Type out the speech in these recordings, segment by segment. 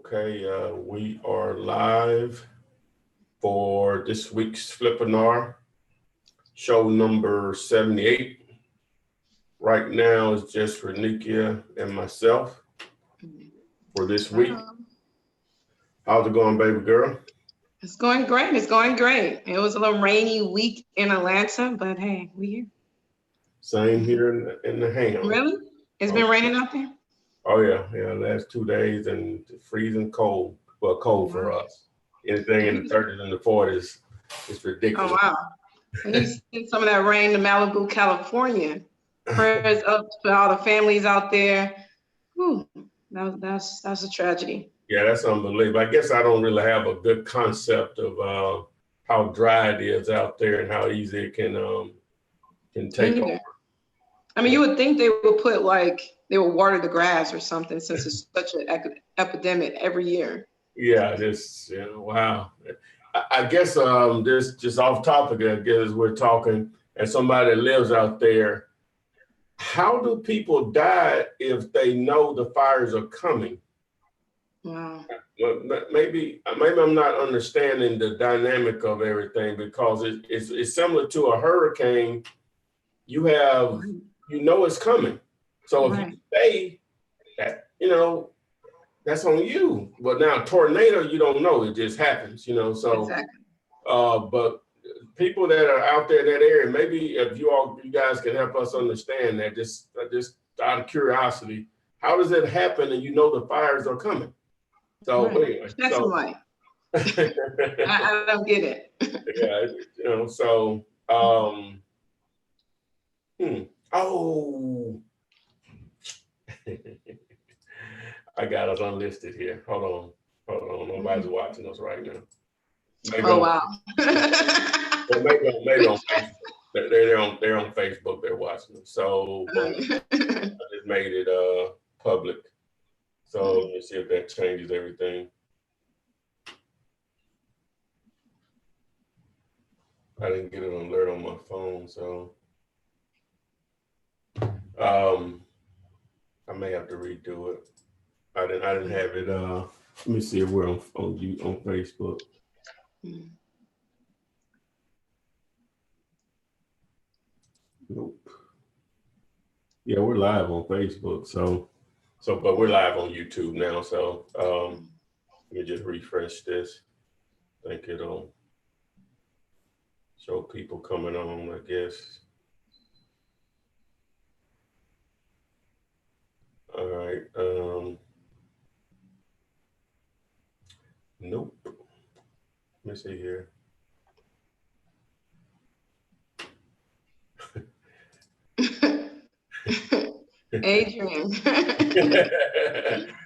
Okay, we are live for this week's Flippinar, show number 78. Right now it's just Renikia and myself for this week. How's it going, baby girl? It's going great. It's going great. It was a little rainy week in Atlanta, but hey, we here. Same here in the ham. Really? It's been raining out there? Oh yeah, last 2 days and freezing cold. Well, cold for us. Anything in the 30s and the 40s is ridiculous. Oh wow. We need to send some of that rain to Malibu, California. Prayers up to all the families out there. Whew, that's a tragedy. Yeah, that's unbelievable. I guess I don't really have a good concept of how dry it is out there and how easy it can take over. I mean, you would think they would put they would water the grass or something since it's such an epidemic every year. Yeah, wow. I guess this just off topic, I guess we're talking, and somebody that lives out there, how do people die if they know the fires are coming? Wow. Well, maybe I'm not understanding the dynamic of everything, because it's similar to a hurricane. You know it's coming. So if you stay, that's on you. But now tornado, you don't know, it just happens, so exactly. But people that are out there in that area, maybe if you guys can help us understand that, just out of curiosity, how does it happen and the fires are coming? So anyway, that's light. I don't get it. Yeah, so oh, I got us unlisted here. Hold on. Nobody's watching us right now. Maybe wow. Well, maybe on Facebook. They're on Facebook. They're watching us. So I just made it public. So let me see if that changes everything. I didn't get an alert on my phone, so I may have to redo it. I didn't have it. Let me see if we're on Facebook. Nope. Yeah, we're live on Facebook. But we're live on YouTube now. So let me just refresh this. I think it'll show people coming on, I guess. All right. Nope. Let me see here. Adrian.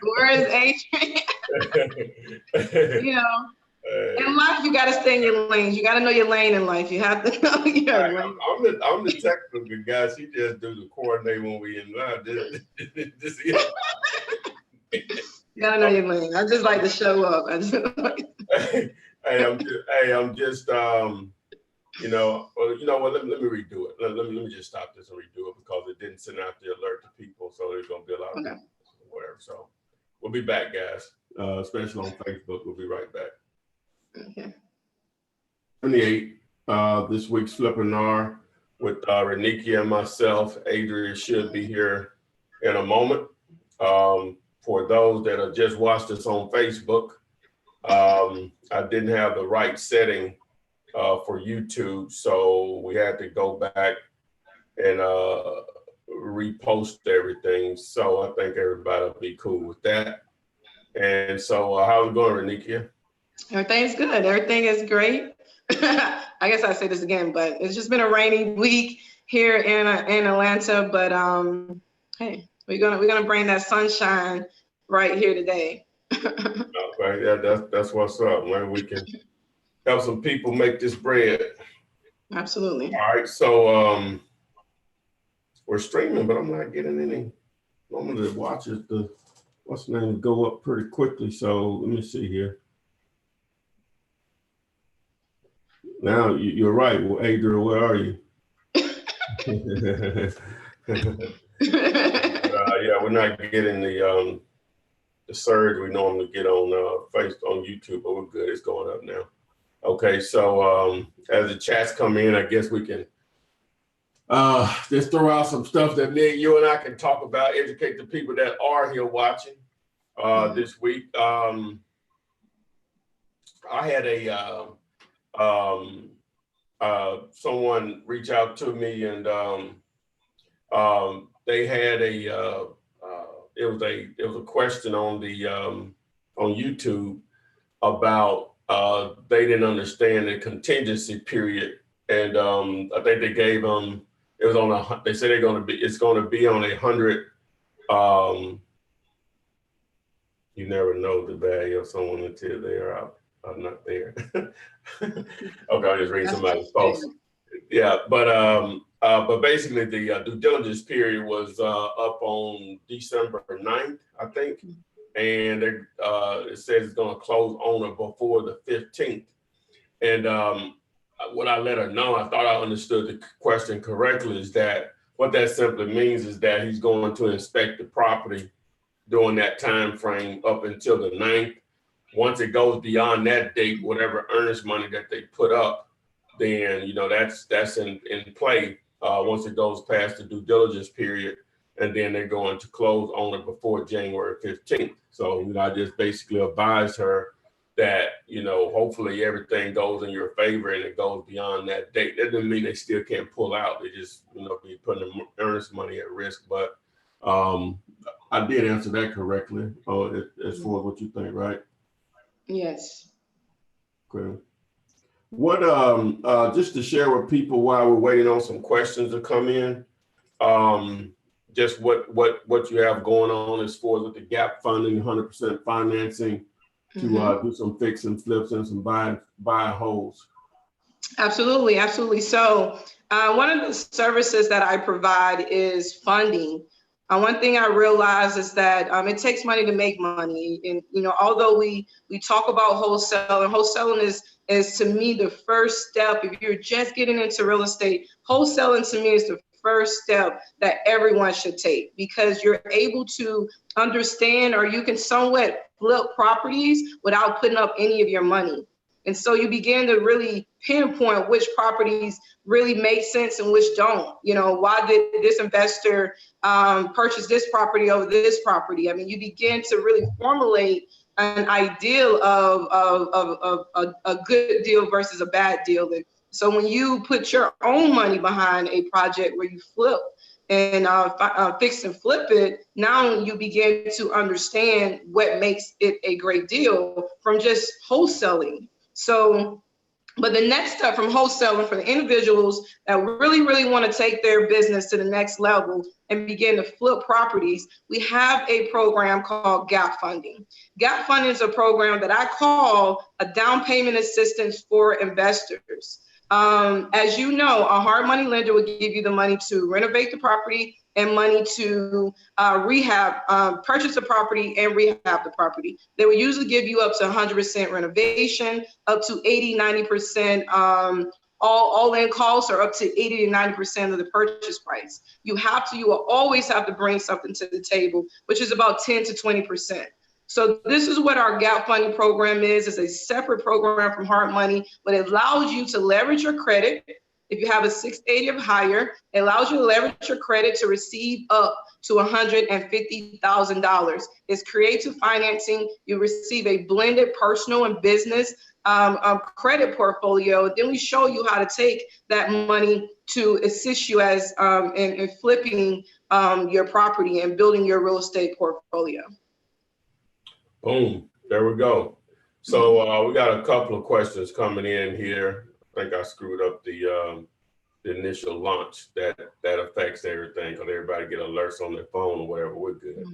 Where is Adrian? In life, you got to stay in your lanes. You got to know your lane in life. You have to know your lane. I'm the technical guy. She just do the coordinate when we in line. You got to know your lane. I just like to show up. I'm just well, you know what? Let me redo it. Let me just stop this and redo it, because it didn't send out the alert to people. So there's gonna be a lot of people, whatever. So we'll be back, guys. Especially on Facebook. We'll be right back. Okay. 28. This week's Flippinar with Renikia and myself. Adrian should be here in a moment. For those that have just watched us on Facebook, I didn't have the right setting for YouTube, so we had to go back and repost everything. So I think everybody will be cool with that. And so how's it going, Renikia? Everything's good. Everything is great. I guess I say this again, but it's just been a rainy week here in Atlanta. But hey, we're gonna bring that sunshine right here today. Okay, yeah, that's what's up. Maybe we can help some people make this bread. Absolutely. All right, so we're streaming, but I'm not getting any. Normally the watches, what's the name, go up pretty quickly. So let me see here. Now you're right. Well, Adrian, where are you? Yeah, we're not getting the surge we normally get on on YouTube, but we're good. It's going up now. Okay, so as the chats come in, I guess we can just throw out some stuff that you and I can talk about, educate the people that are here watching this week. I had someone reach out to me, and they had it was a question on the on YouTube about they didn't understand the contingency period, and I think they gave them, it was on they said it's going to be on 100. You never know the value of someone until they are out. I'm not there. Okay, I'm just reading somebody's post. Yeah, but basically the due diligence period was up on December 9th, I think. And it says it's going to close on or before the 15th. And what I let her know, I thought I understood the question correctly, is that what that simply means is that he's going to inspect the property during that time frame up until the 9th. Once it goes beyond that date, whatever earnest money that they put up, then that's in play once it goes past the due diligence period, and then they're going to close on it before January 15th. So I just basically advised her that hopefully everything goes in your favor and it goes beyond that date. That doesn't mean they still can't pull out. They just be putting the earnest money at risk. But I did answer that correctly as far as what you think, right? Yes. Okay. What just to share with people while we're waiting on some questions to come in, just what you have going on as far as with the gap funding, 100% financing to do some fix and flips and some buy and holds. Absolutely, absolutely. So one of the services that I provide is funding. One thing I realize is that it takes money to make money. And, although we talk about wholesaling is to me the first step. If you're just getting into real estate, wholesaling to me is the first step that everyone should take, because you're able to understand, or you can somewhat flip properties without putting up any of your money. And so you begin to really pinpoint which properties really make sense and which don't. Why did this investor purchase this property over this property? I mean, you begin to really formulate an ideal of a good deal versus a bad deal. And so when you put your own money behind a project where you flip and fix and flip it, now you begin to understand what makes it a great deal from just wholesaling. So, but the next step from wholesaling for the individuals that really, really want to take their business to the next level and begin to flip properties, we have a program called gap funding. Gap funding is a program that I call a down payment assistance for investors. As you know, a hard money lender will give you the money to renovate the property and money to purchase the property and rehab the property. They will usually give you up to 100% renovation, up to 80, 90%, all in costs are up to 80 to 90% of the purchase price. You will always have to bring something to the table, which is about 10 to 20%. So this is what our gap funding program is. It's a separate program from hard money, but it allows you to leverage your credit. If you have a 680 or higher, it allows you to leverage your credit to receive up to $150,000. It's creative financing. You receive a blended personal and business credit portfolio. Then we show you how to take that money to assist you as in flipping your property and building your real estate portfolio. Boom, there we go. So we got a couple of questions coming in here. I think I screwed up the initial launch that affects everything, because everybody get alerts on their phone or whatever. We're good.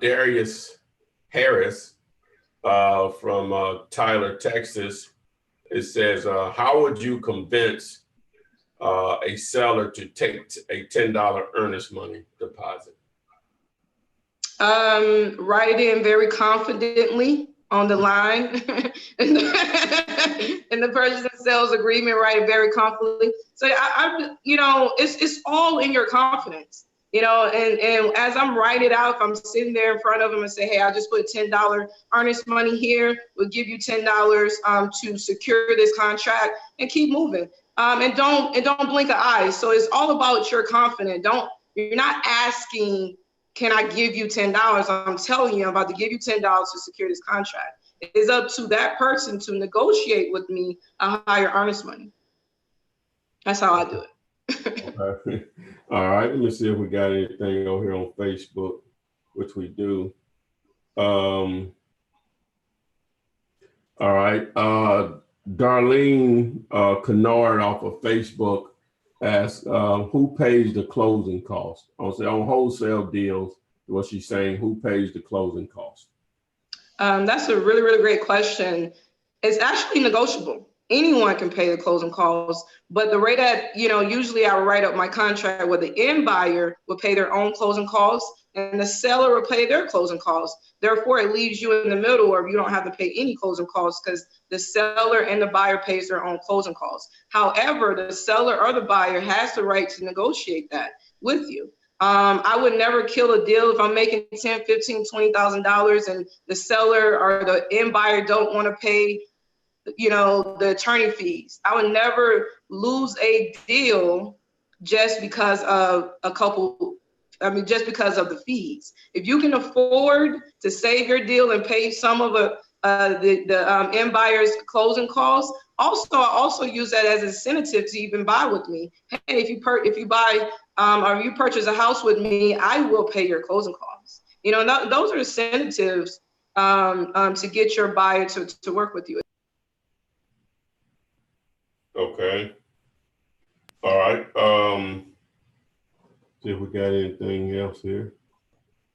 Darius Harris from Tyler, Texas, it says, how would you convince a seller to take a $10 earnest money deposit? Write it in very confidently on the line in the purchase and sales agreement, write it very confidently. So it's all in your confidence. You know, and as I'm writing it out, if I'm sitting there in front of them and say, hey, I just put $10 earnest money here, we'll give you $10 to secure this contract, and keep moving. And don't blink an eye. So it's all about you're confident. You're not asking, can I give you $10? I'm telling you, I'm about to give you $10 to secure this contract. It is up to that person to negotiate with me a higher earnest money. That's how I do it. Okay. All right, let me see if we got anything over here on Facebook, which we do. All right, Darlene Kennard off of Facebook asks, who pays the closing cost? On wholesale deals, what she's saying, who pays the closing cost? That's a really, really great question. It's actually negotiable. Anyone can pay the closing costs, but the rate that, usually I write up my contract where the end buyer will pay their own closing costs and the seller will pay their closing costs. Therefore, it leaves you in the middle where you don't have to pay any closing costs because the seller and the buyer pays their own closing costs. However, the seller or the buyer has the right to negotiate that with you. I would never kill a deal if I'm making $10,000, $15,000, $20,000 and the seller or the end buyer don't want to pay the attorney fees. I would never lose a deal just because of just because of the fees. If you can afford to save your deal and pay some of the end buyer's closing costs, I also use that as incentive to even buy with me. Hey, if you buy or you purchase a house with me, I will pay your closing costs. Those are incentives to get your buyer to work with you. Okay. All right. See if we got anything else here,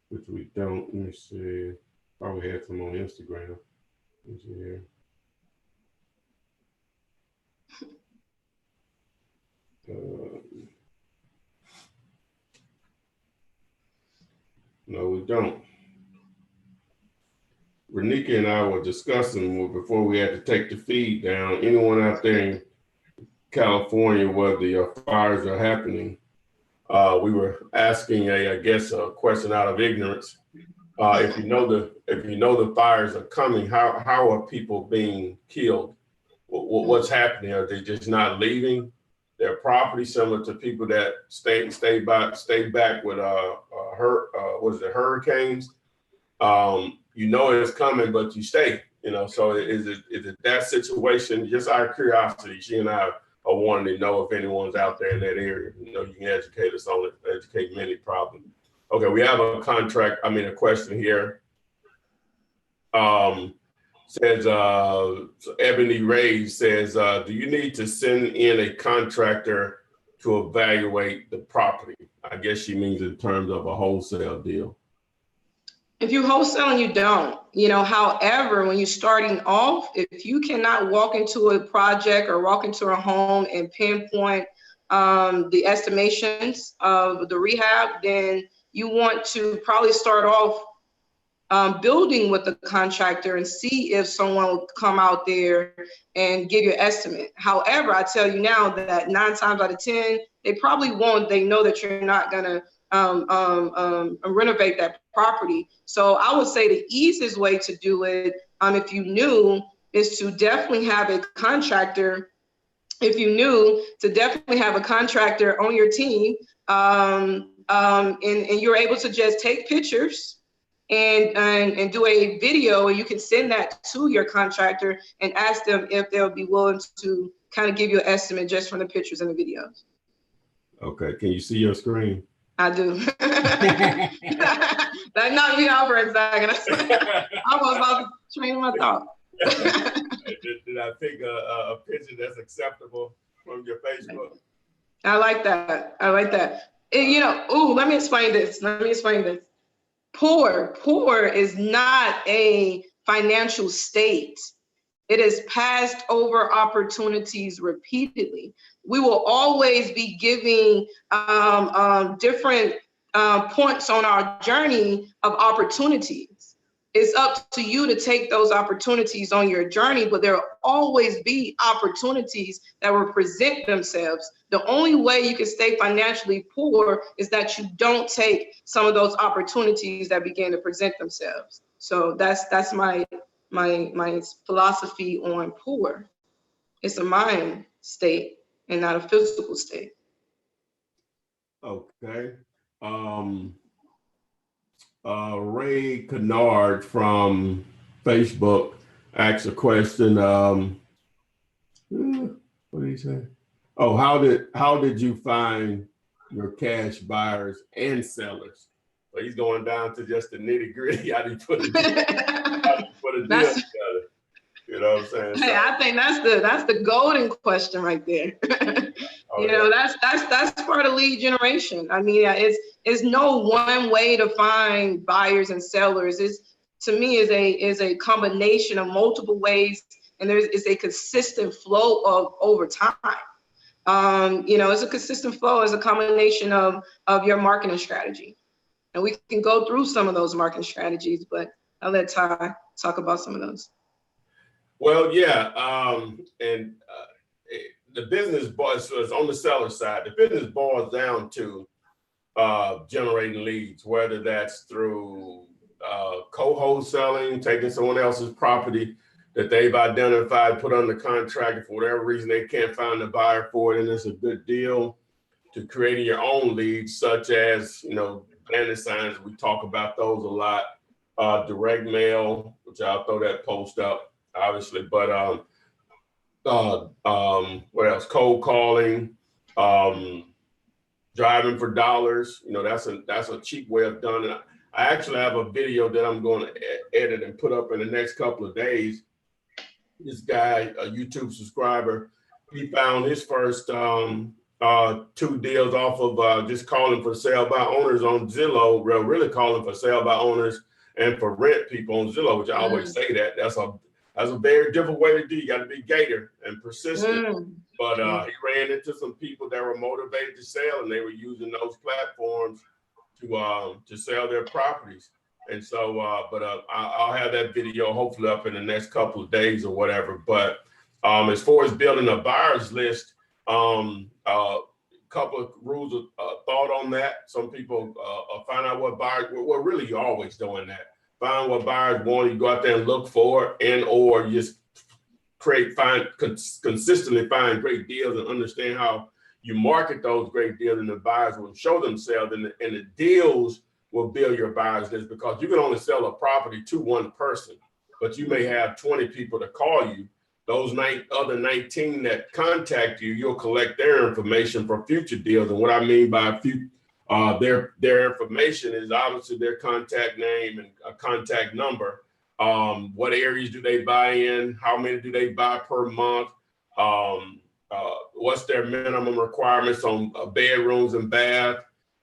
which we don't. Let me see. Probably had some on Instagram. Let me see here. No, we don't. Renika and I were discussing before we had to take the feed down. Anyone out there in California where the fires are happening, we were asking a question out of ignorance. If you know the fires are coming, how are people being killed? What's happening? Are they just not leaving their property, similar to people that stay back with hurricanes? It's coming, but you stay. So is it that situation? Just out of curiosity, she and I are wanting to know if anyone's out there in that area. You can educate us on it, educate many problems. Okay, we have a question here. Says Ebony Ray says, do you need to send in a contractor to evaluate the property? I guess she means in terms of a wholesale deal. If you wholesale, you don't. However, when you're starting off, if you cannot walk into a project or walk into a home and pinpoint the estimations of the rehab, then you want to probably start off building with the contractor and see if someone will come out there and give you an estimate. However, I tell you now that 9 times out of 10, they probably won't. They know that you're not gonna renovate that property. So I would say the easiest way to do it, if you knew, is to definitely have a contractor. If you knew, to definitely have a contractor on your team, and you're able to just take pictures and do a video, and you can send that to your contractor and ask them if they'll be willing to kind of give you an estimate just from the pictures and the videos. Okay, can you see your screen? I do. That knocked me out for a second. I was about to train my thought. Did I pick a picture that's acceptable from your Facebook? I like that. And, let me explain this. Poor is not a financial state. It is passed over opportunities repeatedly. We will always be giving different points on our journey of opportunities. it's up to you to take those opportunities on your journey, but there will always be opportunities that will present themselves. The only way you can stay financially poor is that you don't take some of those opportunities that begin to present themselves. So that's my philosophy on poor. It's a mind state and not a physical state. Okay. Ray Kennard from Facebook asked a question. What did he say? Oh, how did you find your cash buyers and sellers? So he's going down to just the nitty gritty. How do you put a deal together? You know what I'm saying? Hey, I think that's the golden question right there. That's part of lead generation. I mean, it's no one way to find buyers and sellers. To me is a combination of multiple ways, and is a consistent flow of over time. It's a consistent flow as a combination of your marketing strategy, and we can go through some of those marketing strategies, but I'll let Ty talk about some of those. Well, yeah, the business boils, so it's on the seller side. The business boils down to generating leads, whether that's through co-wholesaling, taking someone else's property that they've identified, put under contract, and for whatever reason they can't find a buyer for it, and it's a good deal, to creating your own leads, such as banner signs. We talk about those a lot. Direct mail, which I'll throw that post up, obviously, but what else? Cold calling, driving for dollars. That's a cheap way of doing it. I actually have a video that I'm going to edit and put up in the next couple of days. This guy, a YouTube subscriber, he found his first 2 deals off of just calling for sale by owners on Zillow, really calling for sale by owners and for rent people on Zillow, which I always say that's a very different way to do. You got to be gator and persistent. But he ran into some people that were motivated to sell, and they were using those platforms to sell their properties. And so, I'll have that video hopefully up in the next couple of days or whatever. But as far as building a buyer's list, couple of rules of thought on that. Some people find out what buyers, well, really you're always doing that. Find what buyers want, you go out there and look for it, and or just consistently find great deals and understand how you market those great deals, and the buyers will show themselves, and the deals will build your buyers list, because you can only sell a property to one person, but you may have 20 people to call you. Those other 19 that contact you, you'll collect their information for future deals. And what I mean by their information is obviously their contact name and a contact number. What areas do they buy in? How many do they buy per month? What's their minimum requirements on bedrooms and bath,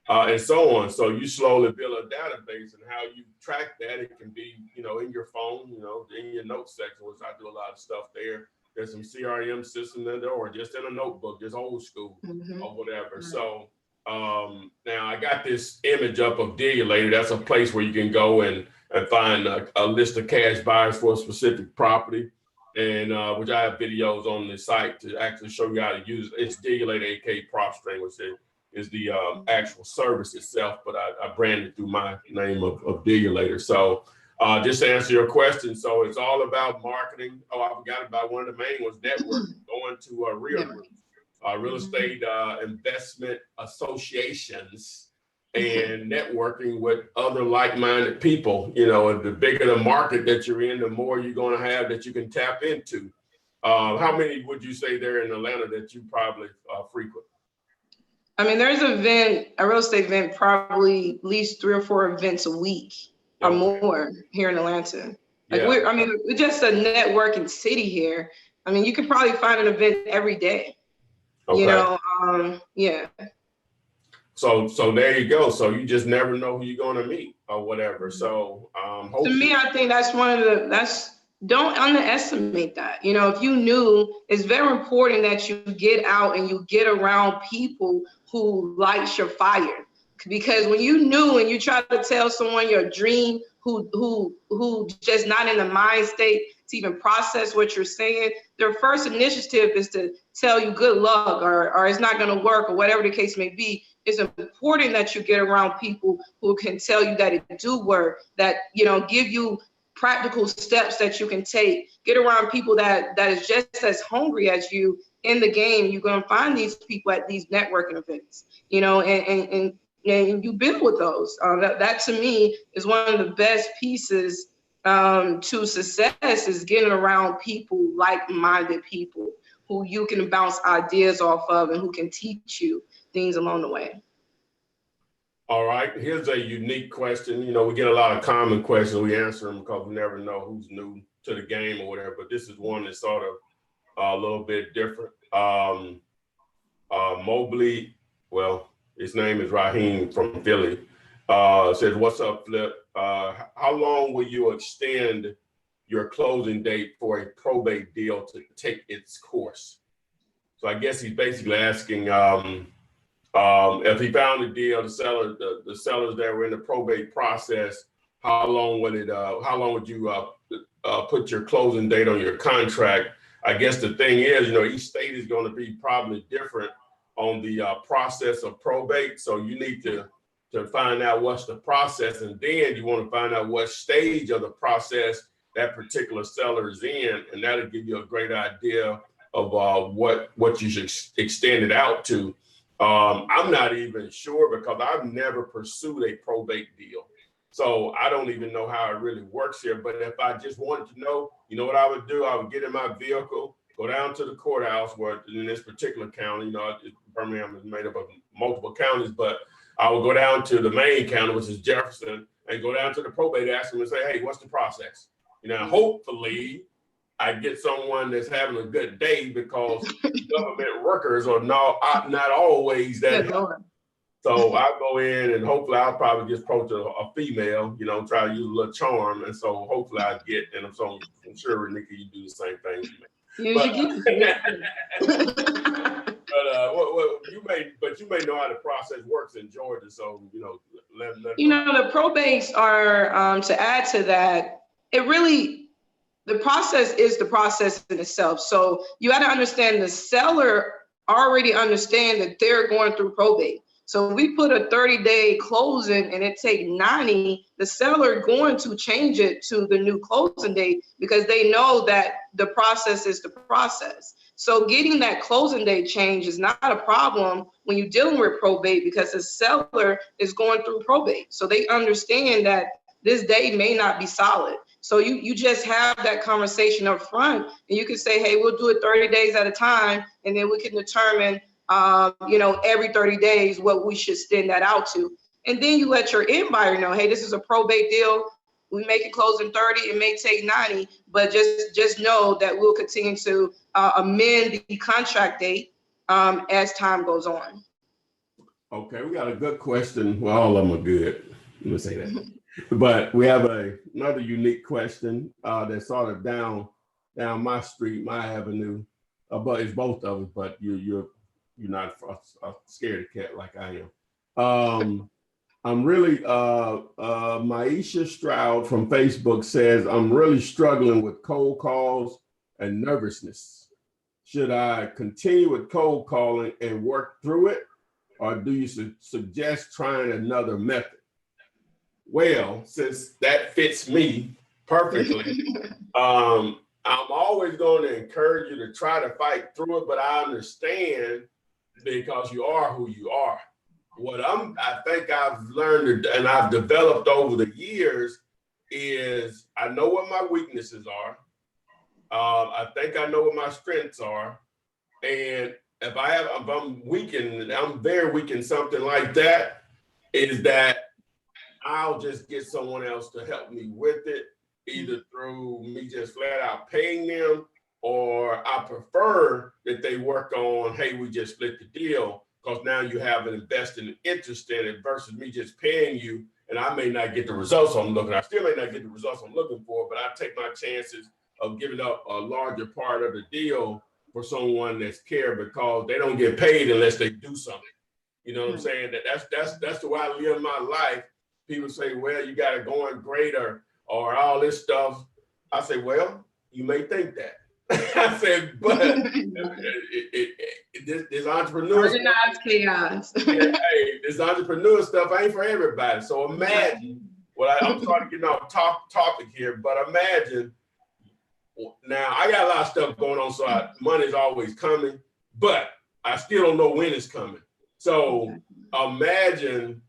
and so on. So you slowly build a database, and how you track that, it can be, in your phone, in your notes section, which I do a lot of stuff there. There's some CRM system in there, or just in a notebook, just old school or whatever. So now I got this image up of Dealulator. That's a place where you can go and find a list of cash buyers for a specific property, and which I have videos on the site to actually show you how to use it. It's Dealulator, aka PropStream, which is the actual service itself, but I branded through my name of Dealulator. So just to answer your question, so it's all about marketing. Oh, I forgot about one of the main ones, networking, going to real estate investment associations and networking with other like-minded people. The bigger the market that you're in, the more you're going to have that you can tap into. How many would you say there in Atlanta that you probably frequent? I mean, there's a real estate event, probably at least 3 or 4 events a week or more here in Atlanta. We're just a networking city here. I mean, you can probably find an event every day. Yeah. So there you go. So you just never know who you're going to meet or whatever. So to me, I think that's don't underestimate that. If you knew, it's very important that you get out and you get around people who light your fire. Because when you knew and you try to tell someone your dream who just not in the mind state to even process what you're saying, their first initiative is to tell you good luck or it's not going to work or whatever the case may be. It's important that you get around people who can tell you that it do work, that, you know, give you practical steps that you can take. Get around people that is just as hungry as you in the game. You're going to find these people at these networking events, you know, and you build with those. That to me is one of the best pieces to success, is getting around people, like-minded people who you can bounce ideas off of and who can teach you things along the way. All right, here's a unique question. You know, we get a lot of common questions. We answer them because we never know who's new to the game or whatever, but this is one that's sort of a little bit different. Mobley, well, his name is Raheem from Philly, says, what's up, Flip? How long will you extend your closing date for a probate deal to take its course? So I guess he's basically asking, if he found a deal, the sellers that were in the probate process, how long would you put your closing date on your contract? I guess the thing is, you know, each state is going to be probably different on the process of probate. So you need to find out what's the process, and then you want to find out what stage of the process that particular seller is in, and that'll give you a great idea of what you should extend it out to. I'm not even sure because I've never pursued a probate deal. So I don't even know how it really works here. But if I just wanted to know, you know what I would do? I would get in my vehicle, go down to the courthouse, where in this particular county, you know, Birmingham is made up of multiple counties, but I would go down to the main county, which is Jefferson, and go down to the probate, ask them and say, hey, what's the process? You know, hopefully I get someone that's having a good day, because government workers are not always that. So I go in and hopefully I'll probably just approach a female, you know, try to use a little charm. And so hopefully I get, and I'm sure, Renika, you do the same thing. But you may know how the process works in Georgia. So, you know, the probates are, to add to that, the process is the process in itself. So you got to understand the seller already understand that they're going through probate. So we put a 30-day closing and it take 90, the seller going to change it to the new closing date because they know that the process is the process. So getting that closing date change is not a problem when you're dealing with probate, because the seller is going through probate. So they understand that this date may not be solid. So you just have that conversation up front, and you can say, hey, we'll do it 30 days at a time, and then we can determine every 30 days what we should extend that out to. And then you let your end buyer know, hey, this is a probate deal. We make it close in 30, it may take 90, but just know that we'll continue to amend the contract date as time goes on. Okay, we got a good question. Well, all of them are good. Let me say that. But we have another unique question that's sort of down my street, my avenue. But it's both of us, but you're not a scaredy cat like I am. I'm really, Maisha Stroud from Facebook says, I'm really struggling with cold calls and nervousness. Should I continue with cold calling and work through it? Or do you suggest trying another method? Well, since that fits me perfectly, I'm always going to encourage you to try to fight through it, but I understand because you are who you are. What I think I've learned and I've developed over the years is I know what my weaknesses are. I think I know what my strengths are. And if I'm weak and I'm very weak in something like that, is that I'll just get someone else to help me with it, either through me just flat out paying them, or I prefer that they work on, hey, we just split the deal, because now you have an invested interest in it versus me just paying you, and I may not get the results I'm looking. I still may not get the results I'm looking for, but I take my chances of giving up a larger part of the deal for someone that's care, because they don't get paid unless they do something. You know what I'm saying? That's the way I live my life. people say, well, you got it going great or all this stuff. I say, well, you may think that. I said, but this entrepreneur stuff, chaos. hey, this entrepreneur stuff ain't for everybody. So imagine, I'm starting to get off topic here, but imagine, now I got a lot of stuff going on, so money's always coming, but I still don't know when it's coming. So imagine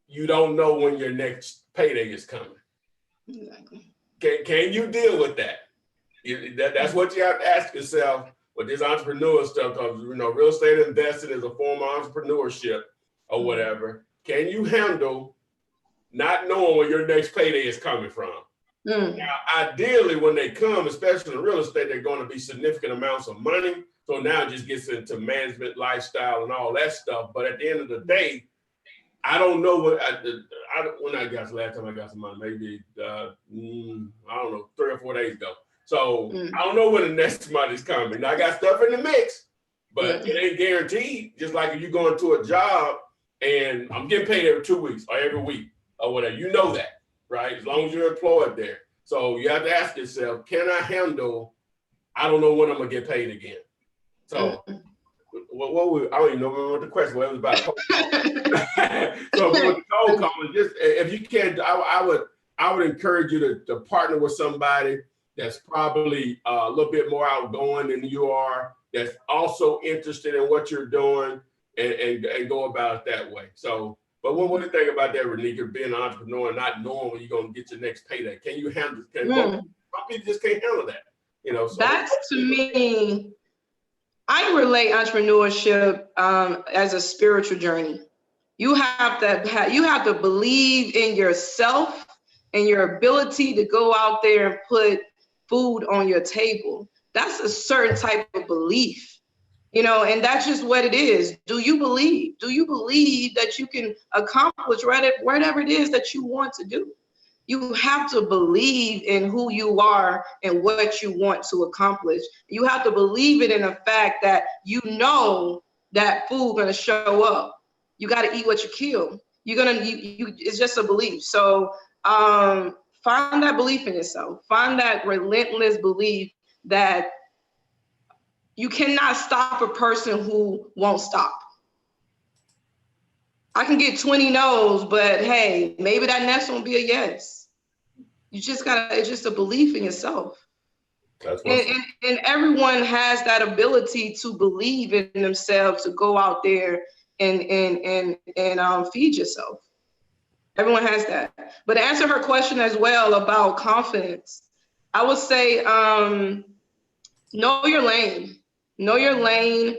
you don't know when your next payday is coming. Exactly. Can you deal with that? That's what you have to ask yourself with this entrepreneur stuff. Because real estate investing is a form of entrepreneurship or whatever. Can you handle not knowing where your next payday is coming from? Now, ideally, when they come, especially in real estate, they're going to be significant amounts of money. So now it just gets into management, lifestyle, and all that stuff. But at the end of the day, I don't know when I got the last time I got some money, maybe, I don't know, 3 or 4 days ago. So I don't know when the next money's coming. Now, I got stuff in the mix, but it ain't guaranteed. Just like if you go into a job and I'm getting paid every 2 weeks or every week or whatever, you know that, right? As long as you're employed there. So you have to ask yourself, can I handle, I don't know when I'm going to get paid again. So I don't even know what the question was about. So with the cold calling, just if you can, I would encourage you to partner with somebody that's probably a little bit more outgoing than you are, that's also interested in what you're doing, and go about it that way. So, but what do you think about that, Renika, being an entrepreneur and not knowing when you're going to get your next payday? Can you handle it? Some people just can't handle that. So. That's, to me, I relate entrepreneurship as a spiritual journey. You have to believe in yourself and your ability to go out there and put food on your table. That's a certain type of belief, and that's just what it is. Do you believe? Do you believe that you can accomplish whatever it is that you want to do? You have to believe in who you are and what you want to accomplish. You have to believe it in the fact that that food gonna show up. You got to eat what you kill. It's just a belief. So find that belief in yourself. Find that relentless belief that you cannot stop a person who won't stop. I can get 20 no's, but hey, maybe that next one will be a yes. You just it's just a belief in yourself. And everyone has that ability to believe in themselves, to go out there and feed yourself. Everyone has that. But to answer her question as well about confidence, I would say know your lane. Know your lane,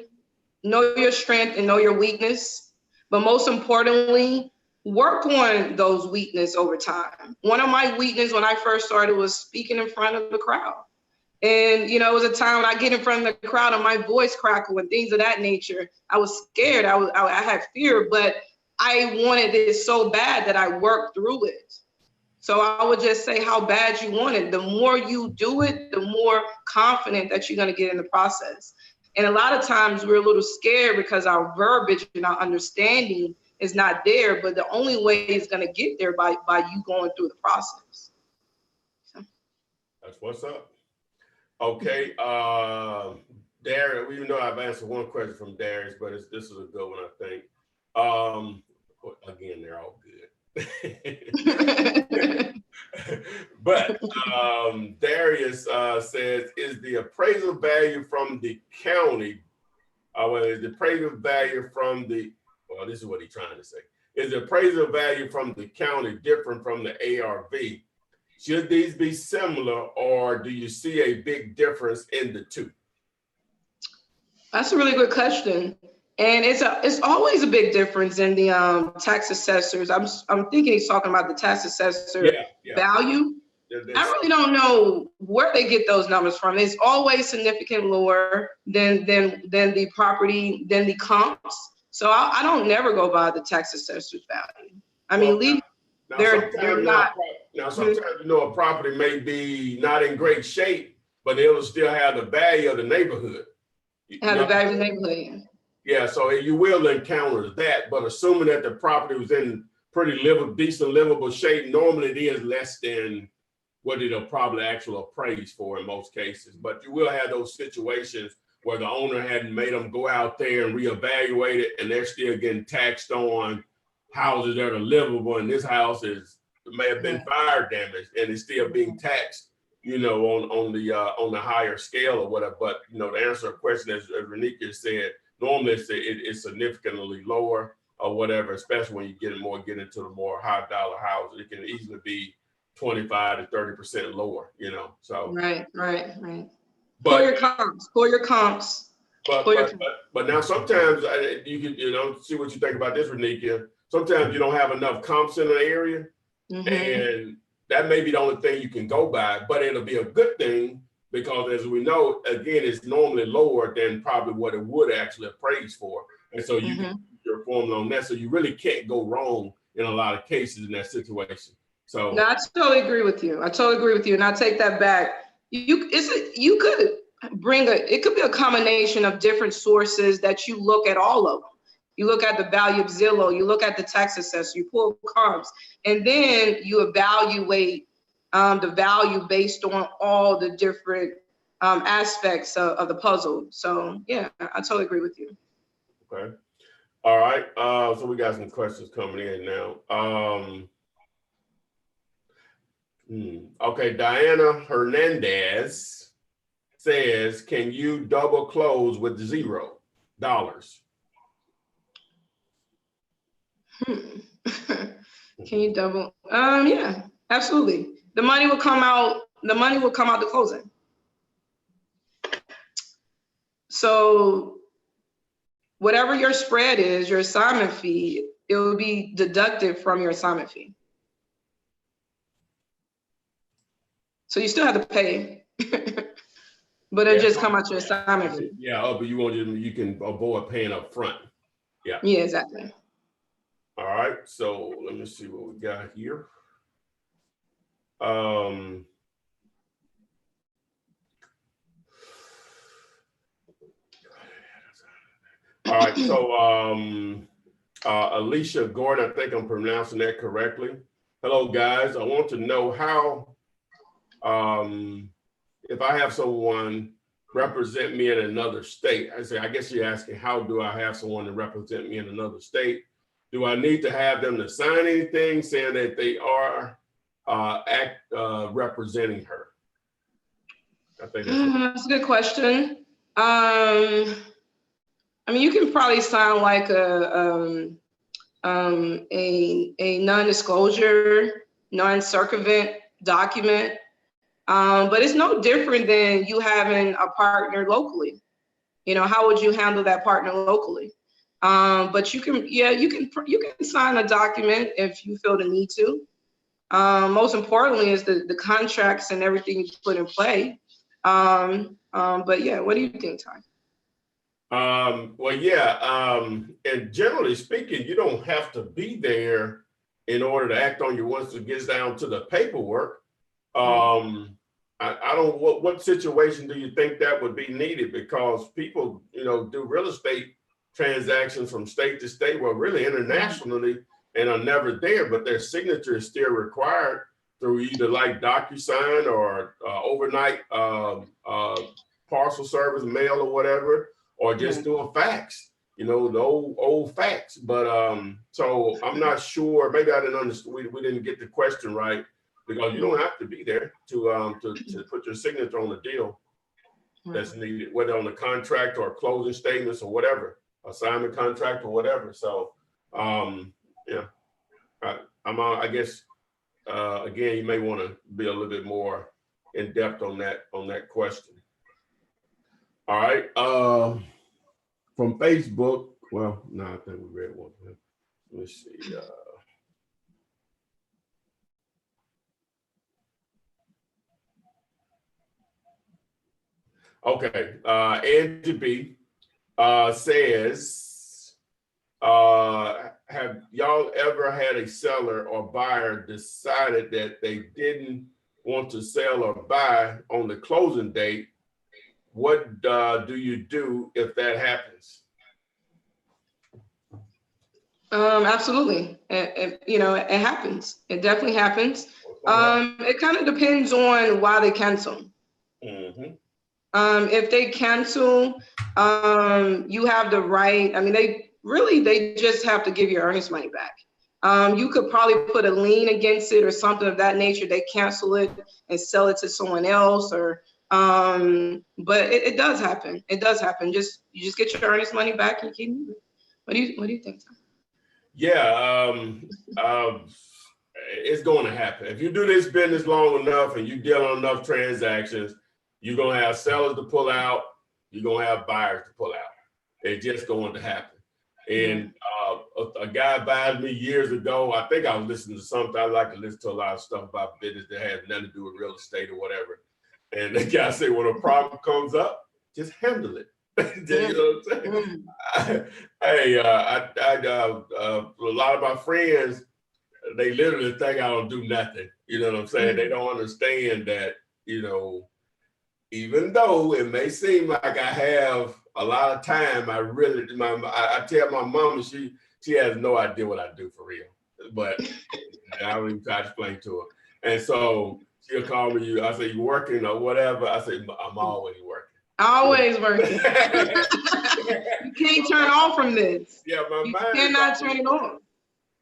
know your strength, and know your weakness. But most importantly, work on those weaknesses over time. One of my weaknesses when I first started was speaking in front of the crowd. And, it was a time when I get in front of the crowd and my voice crackle and things of that nature. I was scared. I had fear, but I wanted it so bad that I worked through it. So I would just say how bad you want it. The more you do it, the more confident that you're going to get in the process. And a lot of times we're a little scared because our verbiage and our understanding is not there, but the only way it's going to get there by you going through the process. So. That's what's up. Okay, Darius, even though I've answered one question from Darius, but this is a good one, I think. Again, they're all good. But Darius says, is the appraisal value from the county, is the appraisal value from the, this is what he's trying to say. Is the appraisal value from the county different from the ARV? Should these be similar, or do you see a big difference in the two? That's a really good question. And it's always a big difference in the tax assessors. I'm thinking he's talking about the tax assessor value. I really don't know where they get those numbers from. It's always significantly lower than the property, than the comps. So I don't never go by the tax assessor's value. I mean, they're not. Now, sometimes, a property may be not in great shape, but it'll still have the value of the neighborhood. Have the value of the neighborhood. Yeah, so you will encounter that, but assuming that the property was in pretty decent livable shape. Normally it is less than what it'll probably actually appraise for in most cases. But you will have those situations where the owner hadn't made them go out there and reevaluate it, and they're still getting taxed on houses that are livable, and this house may have been fire damaged and it's still being taxed, you know, on the higher scale or whatever. But you know, to answer a question, as Renika said, normally it's significantly lower or whatever, especially when you get into the more high dollar houses. It can easily be 25 to 30% lower, you know. So right. But, pull your comps. But now sometimes you can, you know, see what you think about this, Renika. Sometimes you don't have enough comps in an area, and that may be the only thing you can go by, but it'll be a good thing because, as we know, again, it's normally lower than probably what it would actually appraise for. And so you can use your formula on that. So you really can't go wrong in a lot of cases in that situation. So no, I totally agree with you. And I take that back. You could bring it could be a combination of different sources that you look at all of them. You look at the value of Zillow, you look at the tax assessor, you pull comps, and then you evaluate the value based on all the different aspects of the puzzle. So yeah, I totally agree with you. Okay. All right. So we got some questions coming in now. Okay, Diana Hernandez says, can you double close with $0? Can you double? Yeah, absolutely. The money will come out the closing. So whatever your spread is, your assignment fee, it will be deducted from your assignment fee. So you still have to pay, but it just come out your assignment fee. Yeah, but you can avoid paying up front. Yeah. Yeah, exactly. All right, so let me see what we got here. All right, so Alicia Gordon, I think I'm pronouncing that correctly. Hello, guys. I want to know how, if I have someone represent me in another state. I guess you're asking, how do I have someone to represent me in another state? Do I need to have them to sign anything saying that they are representing her? I think that's a good question. I mean, you can probably sign like a non-disclosure, non-circumvent document, but it's no different than you having a partner locally. You know, how would you handle that partner locally? But you can sign a document if you feel the need to. Most importantly is the contracts and everything you put in play. But yeah, what do you think, Ty? Well, yeah, and generally speaking, you don't have to be there in order to act on your once it gets down to the paperwork. I don't, what situation do you think that would be needed? Because people, you know, do real estate transactions from state to state, well, really internationally, and are never there, but their signature is still required through either like DocuSign or overnight parcel service mail or whatever, or just do a fax, you know, the old fax. But so I'm not sure, maybe I didn't understand, we didn't get the question right, because you don't have to be there to put your signature on the deal that's needed, whether on the contract or closing statements or whatever, assignment contract or whatever. So yeah, I guess again, you may want to be a little bit more in depth on that question. All right, from Facebook. Well, no, I think we read one. Let me see. Okay, Angie B says, have y'all ever had a seller or buyer decided that they didn't want to sell or buy on the closing date? What do you do if that happens? Absolutely. You know, it happens. It definitely happens. What's gonna happen? It kind of depends on why they cancel. Mm-hmm. If they cancel, you have the right. I mean, they just have to give your earnest money back. You could probably put a lien against it or something of that nature. They cancel it and sell it to someone else, or but it does happen. It does happen. You just get your earnest money back and keep moving. What do you think, Tom? Yeah, it's going to happen. If you do this business long enough and you deal on enough transactions, you're going to have sellers to pull out. You're going to have buyers to pull out. It's just going to happen. And a guy advised me years ago, I think I was listening to something. I like to listen to a lot of stuff about business that has nothing to do with real estate or whatever. And the guy said, when a problem comes up, just handle it. You know what I'm saying? Hey, a lot of my friends, they literally think I don't do nothing. You know what I'm saying? They don't understand that, you know, even though it may seem like I have a lot of time, I tell my mom, she has no idea what I do for real. But I don't even try to explain to her. And so she'll call me, I say, you working or whatever? I say, I'm always working. Always working. You can't turn off from this. Yeah, my You mind cannot turn it on.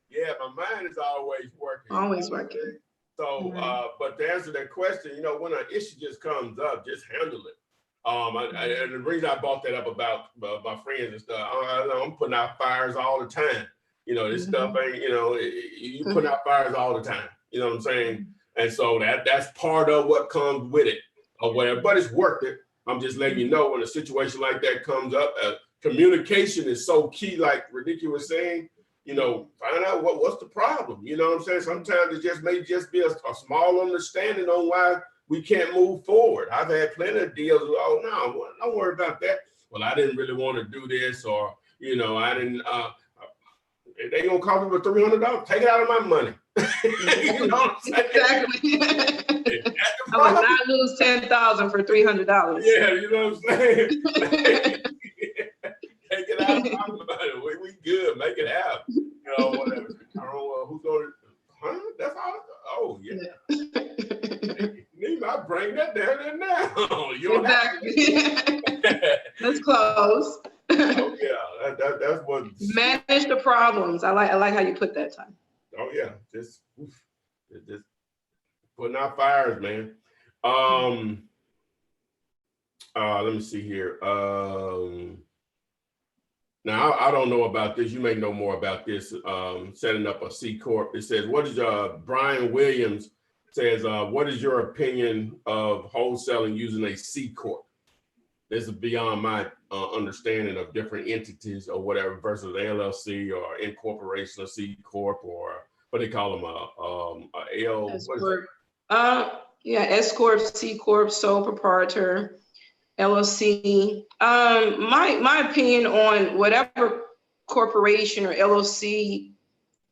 Yeah, my mind is always working. Always working. So, but to answer that question, you know, when an issue just comes up, just handle it. And the reason I brought that up about my friends and stuff, I'm putting out fires all the time. You know, this stuff ain't, you know, you put out fires all the time. You know what I'm saying? And so that's part of what comes with it or whatever, but it's worth it. I'm just letting you know when a situation like that comes up, communication is so key, like Radhika was saying. You know, find out what's the problem. You know what I'm saying? Sometimes it may just be a small understanding on why we can't move forward. I've had plenty of deals. Oh, no, don't worry about that. Well, I didn't really want to do this, or, you know, I didn't, they gonna cost me for $300. Take it out of my money. You know what I'm saying? Exactly. I would not lose $10,000 for $300. Yeah, you know what I'm saying? Take it out of my money. We good. Make it happen. You know, whatever. I don't know who's going to, huh? That's all. Oh, yeah. You might bring that down there now. You Exactly. That's close. Oh, yeah. That's what. Manage the problems. I like how you put that, Tom. Oh, yeah. Just putting out fires, man. Let me see here. Now, I don't know about this. You may know more about this, setting up a C Corp. It says, what is Brian Williams says, what is your opinion of wholesaling using a C Corp? This is beyond my understanding of different entities or whatever versus LLC or incorporation of C Corp or what they call them, a L. S Corp. Yeah, S Corp, C Corp, sole proprietor. LLC. My opinion on whatever corporation or LLC,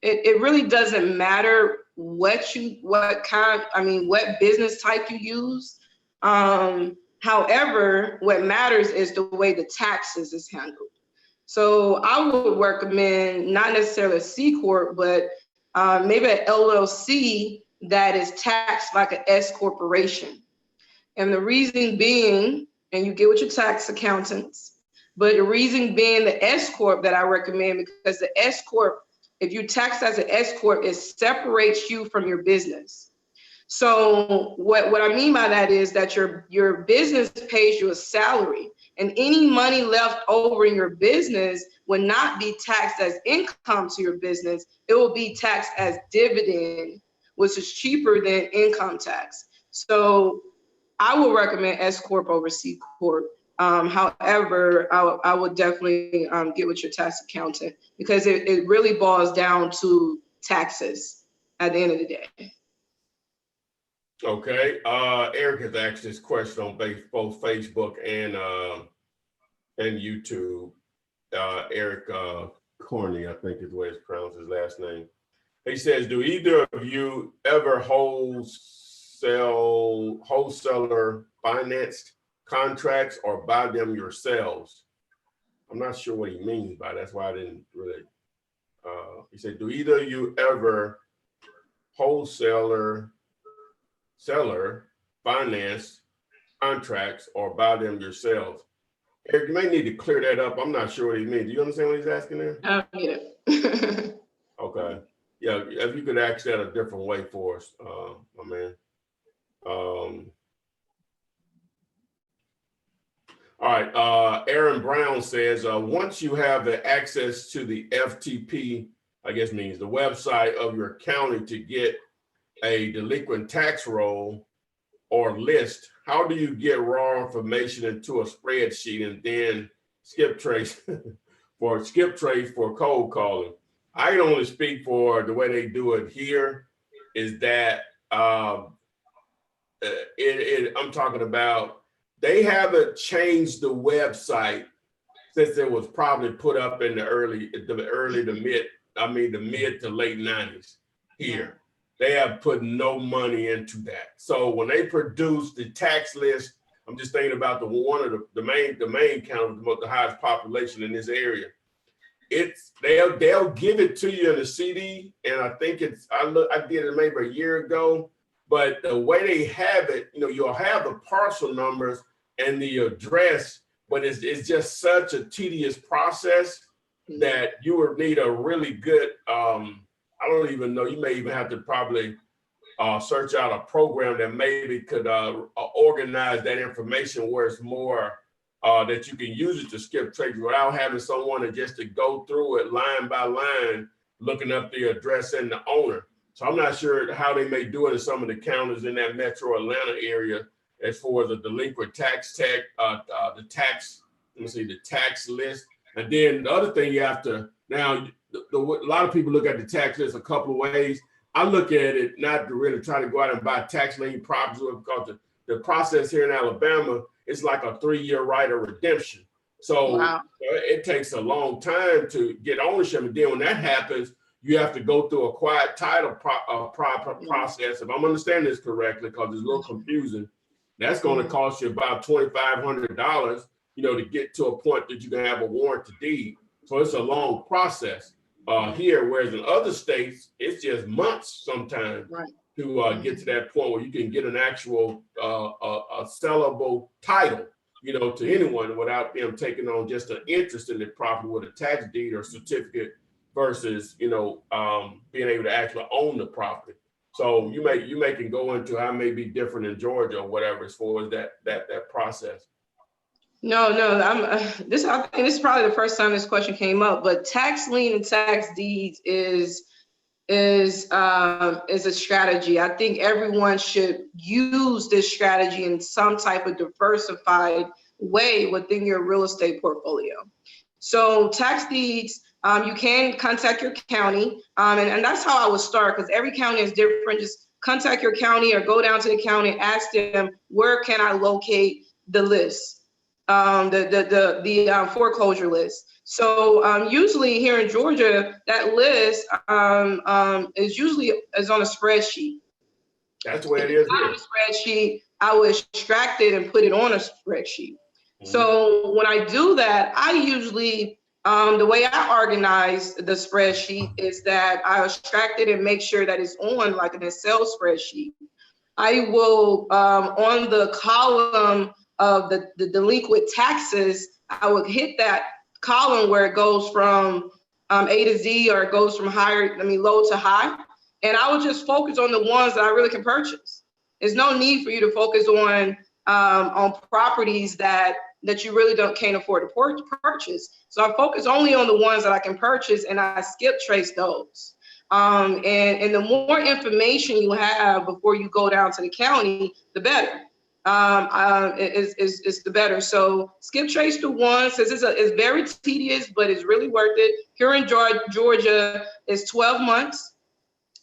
it really doesn't matter what business type you use. However, what matters is the way the taxes is handled. So I would recommend not necessarily a C Corp, but maybe an LLC that is taxed like an S corporation. And the reason being, and you get with your tax accountants, but the reason being the S Corp that I recommend, because the S Corp, if you tax as an S Corp, it separates you from your business. So what I mean by that is that your business pays you a salary, and any money left over in your business will not be taxed as income to your business. It will be taxed as dividend, which is cheaper than income tax. So I would recommend S Corp over C Corp. However, I would definitely get with your tax accountant because it really boils down to taxes at the end of the day. Okay. Eric has asked this question on both Facebook and YouTube. Eric Corney, I think is the way it's pronounced, his last name. He says, do either of you ever wholesaler financed contracts or buy them yourselves? I'm not sure what he means by that. That's why I didn't really He said, do either of you ever wholesaler, seller, finance contracts or buy them yourselves? Eric, you may need to clear that up. I'm not sure what he means. Do you understand what he's asking there? Yeah. Okay. Yeah, if you could ask that a different way for us, my man. All right, Aaron Brown says, once you have the access to the FTP, I guess means the website of your county to get a delinquent tax roll or list, how do you get raw information into a spreadsheet and then skip trace for cold calling? I can only speak for the way they do it here, is that I'm talking about, they haven't changed the website since it was probably put up in the mid to late 90s here. They have put no money into that. So when they produce the tax list, I'm just thinking about the main county with the highest population in this area. They'll give it to you in a CD, and I think I did it maybe a year ago, but the way they have it, you'll have the parcel numbers and the address, but it's just such a tedious process that you would need a really good, I don't even know, you may even have to probably search out a program that maybe could organize that information where it's more that you can use it to skip trace without having someone to go through it line by line, looking up the address and the owner. So I'm not sure how they may do it in some of the counties in that metro Atlanta area as far as the delinquent tax the tax list. And then the other thing you have to, now, a lot of people look at the tax list a couple of ways. I look at it not to really try to go out and buy tax lien properties, because the process here in Alabama is like a 3-year right of redemption. So wow. It takes a long time to get ownership. And then when that happens, you have to go through a quiet title process. If I'm understanding this correctly, because it's a little confusing, that's going to cost you about $2,500, to get to a point that you can have a warranty deed. So it's a long process here, whereas in other states, it's just months sometimes to get to that point where you can get an actual a sellable title, to anyone without them taking on just an interest in the property with a tax deed or certificate versus, being able to actually own the property. So you can go into how it may be different in Georgia or whatever as far as that process. No, I think this is probably the first time this question came up, but tax lien and tax deeds is a strategy. I think everyone should use this strategy in some type of diversified way within your real estate portfolio. So tax deeds, you can contact your county, and that's how I would start, because every county is different. Just contact your county or go down to the county and ask them, where can I locate the list? The foreclosure list. So usually here in Georgia, that list is on a spreadsheet. That's the way it is here. On a spreadsheet, I would extract it and put it on a spreadsheet. So when I do that, I usually the way I organize the spreadsheet is that I extract it and make sure that it's on like an Excel spreadsheet. I will on the column of the delinquent taxes, I would hit that column where it goes from A to Z, or it goes from low to high. And I would just focus on the ones that I really can purchase. There's no need for you to focus on properties that you really can't afford to purchase. So I focus only on the ones that I can purchase, and I skip trace those. And the more information you have before you go down to the county, the better. Is the better. So skip trace the ones, because it's very tedious, but it's really worth it. Here in Georgia, it's 12 months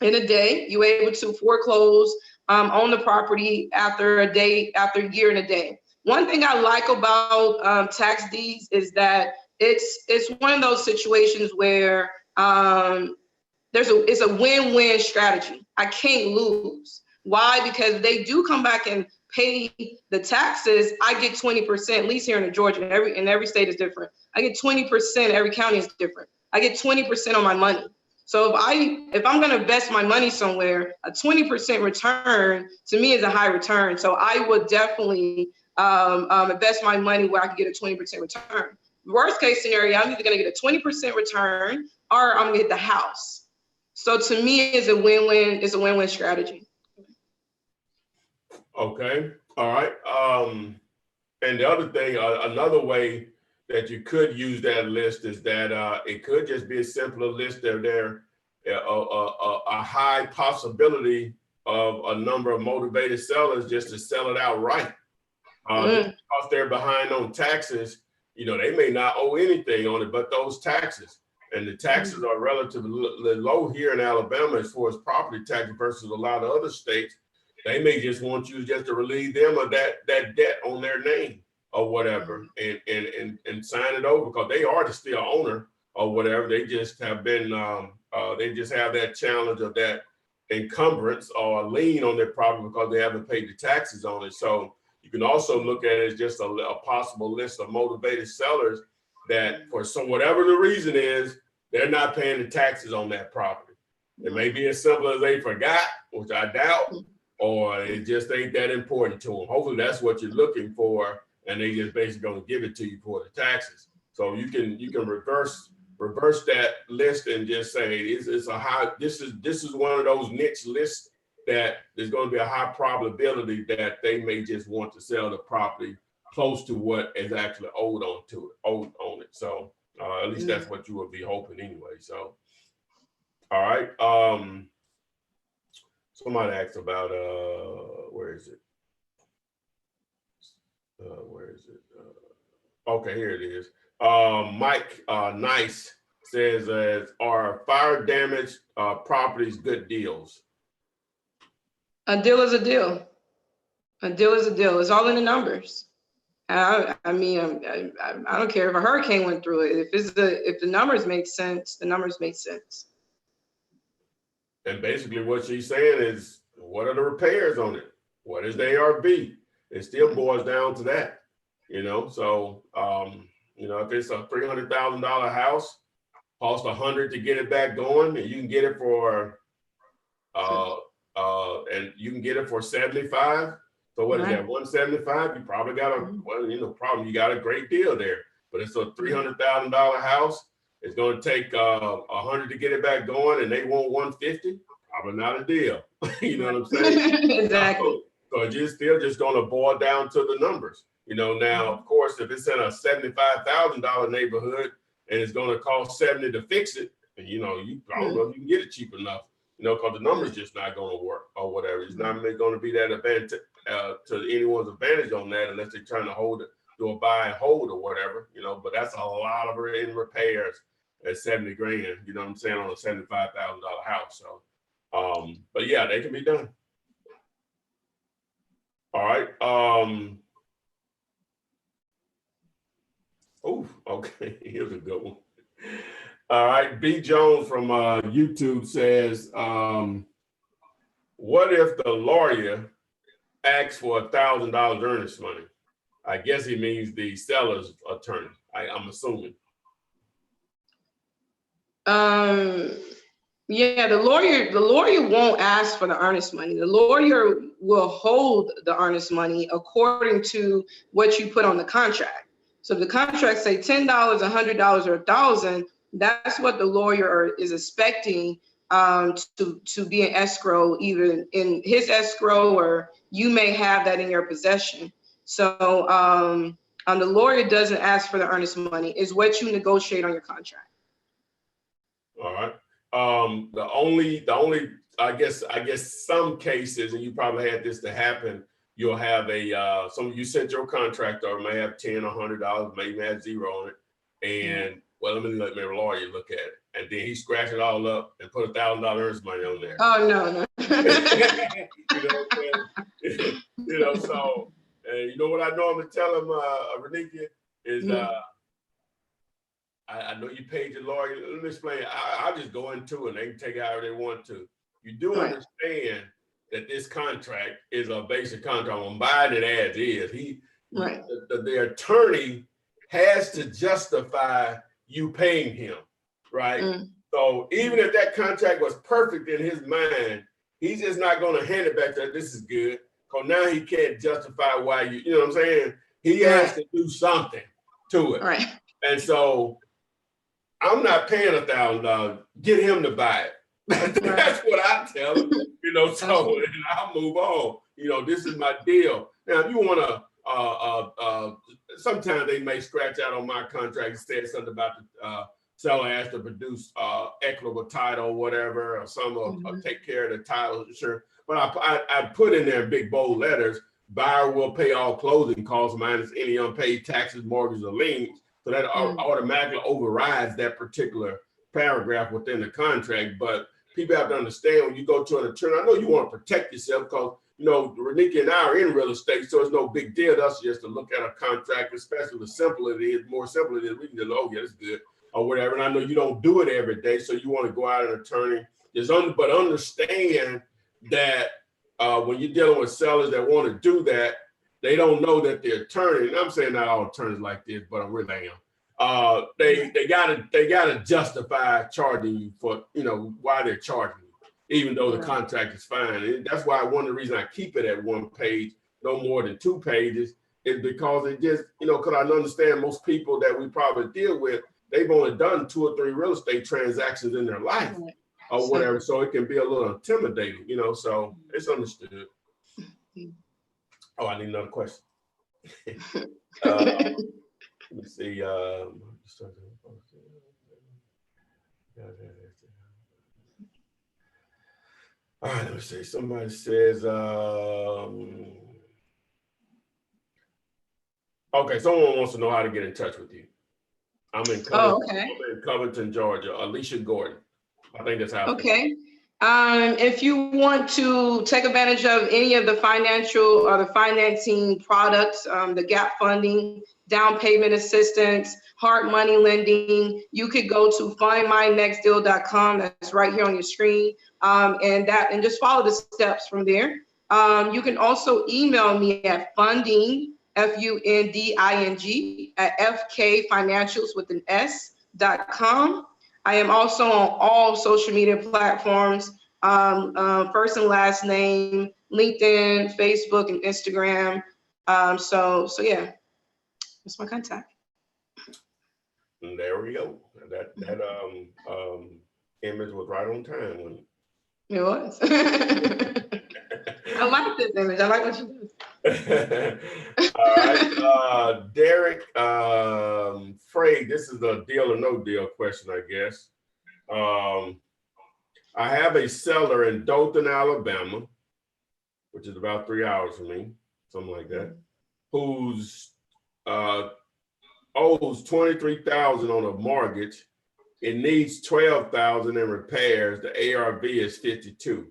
in a day. You're able to foreclose on the property after a year and a day. One thing I like about tax deeds is that it's one of those situations where it's a win-win strategy. I can't lose. Why? Because they do come back and pay the taxes, I get 20%, at least here in Georgia, and every state is different. I get 20%, every county is different. I get 20% on my money. So if I'm gonna invest my money somewhere, a 20% return to me is a high return. So I would definitely invest my money where I can get a 20% return. Worst case scenario, I'm either gonna get a 20% return or I'm gonna get the house. So to me, it's a win-win. It's a win-win strategy. Okay. All right. And the other thing, another way that you could use that list is that it could just be a simpler list of a high possibility of a number of motivated sellers just to sell it outright. Because they're behind on taxes, they may not owe anything on it but those taxes. And the taxes are relatively low here in Alabama as far as property tax versus a lot of other states. They may just want you just to relieve them of that debt on their name or whatever and sign it over because they are the still owner or whatever. They just have been, they just have that challenge of that encumbrance or a lien on their property because they haven't paid the taxes on it. So you can also look at it as just a possible list of motivated sellers that for whatever the reason is, they're not paying the taxes on that property. It may be as simple as they forgot, which I doubt, or it just ain't that important to them. Hopefully that's what you're looking for, and they just basically gonna give it to you for the taxes. So you can reverse that list and just say it's a high. This is one of those niche lists that there's going to be a high probability that they may just want to sell the property close to what is actually owed on it. So at least that's what you would be hoping anyway. So, all right. Somebody asked about where is it? Okay, here it is. Mike Nice says, are fire damaged properties good deals? A deal is a deal. A deal is a deal. It's all in the numbers. I don't care if a hurricane went through it. If the numbers make sense, the numbers make sense. And basically what she's saying is, what are the repairs on it? What is the ARV? It still boils down to that, So, if it's a $300,000 house, cost $100 to get it back going, and you can get it for, and you can get it for 75. So what is that? 175? You probably got you got a great deal there. But it's a $300,000 house. It's going to take $100 to get it back going, and they want 150. Probably not a deal. You know what I'm saying? Exactly. So it's still just going to boil down to the numbers. Now of course, if it's in a $75,000 neighborhood and it's going to cost 70 to fix it, and I don't know if you can get it cheap enough. Because the number's just not going to work or whatever. It's not going to be that advantage to anyone's advantage on that unless they're trying to hold it, do a buy and hold or whatever. But that's a lot of in repairs at 70 grand. You know what I'm saying, on a $75,000 house. So, but yeah, they can be done. All right. Oh, okay. Here's a good one. All right, B. Jones from YouTube says, what if the lawyer asks for $1,000 earnest money? I guess he means the seller's attorney, I'm assuming. Yeah, the lawyer won't ask for the earnest money. The lawyer will hold the earnest money according to what you put on the contract. So if the contract say $10, $100, or $1,000, that's what the lawyer is expecting to be an escrow, either in his escrow or you may have that in your possession. So the lawyer doesn't ask for the earnest money. It's what you negotiate on your contract. All right. The only I guess some cases, and you probably had this to happen, you'll have you sent your contractor may have $10 or $100, maybe have zero on it, and let me let my lawyer look at it, and then he scratch it all up and put $1,000 earnest money on there. Oh no. So what I normally tell him, Renika, is I know you paid your lawyer. Let me explain. I'll just go into it and they can take it however they want to. You do understand that this contract is a basic contract. I'm buying it as is. Right. The attorney has to justify you paying him, right? So even if that contract was perfect in his mind, he's just not going to hand it back to this is good. Because now he can't justify why you know what I'm saying? He has to do something to it. Right. And so I'm not paying $1,000. Get him to buy it. That's what I tell him, you know, so and I'll move on. You know, this is my deal. Now, if you want to, sometimes they may scratch out on my contract and say something about the seller has to produce equitable title or whatever, or some will take care of the title, sure. But I put in there in big bold letters, buyer will pay all closing costs minus any unpaid taxes, mortgages, or liens. So that automatically overrides that particular paragraph within the contract. But people have to understand when you go to an attorney, I know you want to protect yourself because, you know, Renika and I are in real estate, so it's no big deal to us just to look at a contract, especially the simpler it is, more simple it is, we can just, oh, yeah, it's good, or whatever. And I know you don't do it every day, so you want to go out an attorney. But understand that when you're dealing with sellers that want to do that, they don't know that the attorney, and I'm saying not all attorneys like this, but I really am. They gotta justify charging you for, you know, why they're charging you, even though the contract is fine. And that's why one of the reasons I keep it at one page, no more than 2 pages, is because it just, you know, because I understand most people that we probably deal with, they've only done 2 or 3 real estate transactions in their life or whatever. So it can be a little intimidating, you know, so it's understood. Oh, I need another question. Let me see. All right, let me see. Somebody says, okay, someone wants to know how to get in touch with you. I'm in Covington, Georgia. Alicia Gordon. I think that's how. Okay. If you want to take advantage of any of the financial or the financing products, the gap funding, down payment assistance, hard money lending, you could go to findmynextdeal.com. That's right here on your screen. And just follow the steps from there. You can also email me at funding, FUNDING, at fkfinancials.com. I am also on all social media platforms, first and last name, LinkedIn, Facebook, and Instagram. So yeah, that's my contact. And there we go. That image was right on time, wasn't it? It was. I like this image. I like what you do. All right, Derek Frey, this is a deal or no deal question, I guess. I have a seller in Dothan, Alabama, which is about 3 hours from me, something like that, who's owes $23,000 on a mortgage. It needs $12,000 in repairs. The ARV is 52.